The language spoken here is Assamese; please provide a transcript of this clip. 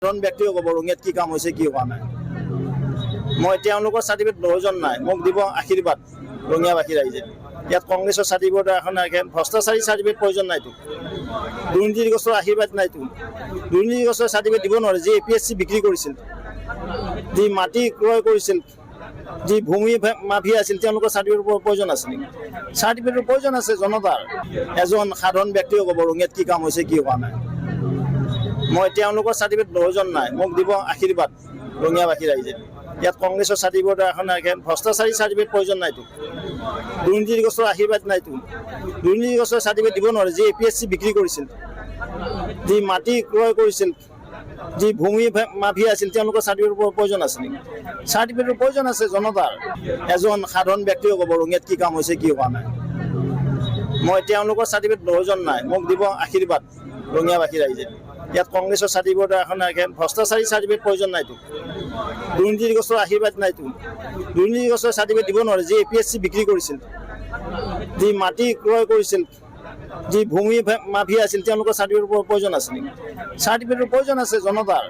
সাধাৰণ ব্যক্তিও ক'ব ৰঙিয়াত কি কাম হৈছে কি হোৱা নাই। মই তেওঁলোকৰ চাৰ্টিফিকেট প্ৰয়োজন নাই, মোক দিব আশীৰ্বাদ ৰঙিয়াবাসী ৰাইজে। ইয়াত কংগ্ৰেছৰ চাৰ্টিফিকেট এখন ভ্ৰষ্টাচাৰী চাৰ্টিফিকেট প্ৰয়োজন নাইতো, দুৰ্নীতিগ্ৰস্তৰ আশীৰ্বাদ নাইতো, দুৰ্নীতিগ্ৰস্তৰ চাৰ্টিফিকেট দিব নোৱাৰে। যি APSC বিক্ৰী কৰিছিল, যি মাটি ক্ৰয় কৰিছিল, যি ভূমি মাফিয়া আছিল, তেওঁলোকৰ চাৰ্টিফিকেটৰ প্ৰয়োজন আছে নেকি? চাৰ্টিফিকেটৰ প্ৰয়োজন আছে জনতাৰ। এজন সাধাৰণ ব্যক্তিও ক'ব ৰঙিয়াত কি কাম হৈছে কি হোৱা নাই। মই তেওঁলোকৰ চাৰ্টিফিকেট প্ৰয়োজন নাই, মোক দিব আশীৰ্বাদ ৰঙিয়াবাসী ৰাইজে। ইয়াত কংগ্ৰেছৰ চাৰ্টিফিকেট এখন ভ্ৰষ্টাচাৰী চাৰ্টিফিকেট প্ৰয়োজন নাইতো, দুৰ্নীতিগ্ৰস্তৰ আশীৰ্বাদ নাইতো, দুৰ্নীতিগ্ৰস্তৰ চাৰ্টিফিকেট দিব নোৱাৰে। যি APSC বিক্ৰী কৰিছিল, যি মাটি ক্ৰয় কৰিছিল, যি ভূমি মাফিয়া আছিল, তেওঁলোকৰ চাৰ্টিফিকেটৰ প্ৰয়োজন আছে নেকি? চাৰ্টিফিকেটৰ প্ৰয়োজন আছে জনতাৰ। এজন সাধাৰণ ব্যক্তিও ক'ব ৰঙিয়াত কি কাম হৈছে কি হোৱা নাই। মই তেওঁলোকৰ চাৰ্টিফিকেট প্ৰয়োজন নাই, মোক দিব আশীৰ্বাদ ৰঙিয়াবাসী ৰাইজে। ইয়াত কংগ্ৰেছৰ চাৰ্টিফিকেট এখন ভ্ৰষ্টাচাৰী চাৰ্টিফিকেট প্ৰয়োজন নাইতো, দুৰ্নীতিগ্ৰস্তৰ আশীৰ্বাদ নাইতো, দুৰ্নীতিগ্ৰস্তৰ চাৰ্টিফিকেট দিব নোৱাৰে। যি APSC বিক্ৰী কৰিছিল, যি মাটি ক্ৰয় কৰিছিল, যি ভূমি মাফিয়া আছিল, তেওঁলোকৰ চাৰ্টিফিকেটৰ প্ৰয়োজন আছে নেকি? চাৰ্টিফিকেটৰ প্ৰয়োজন আছে জনতাৰ।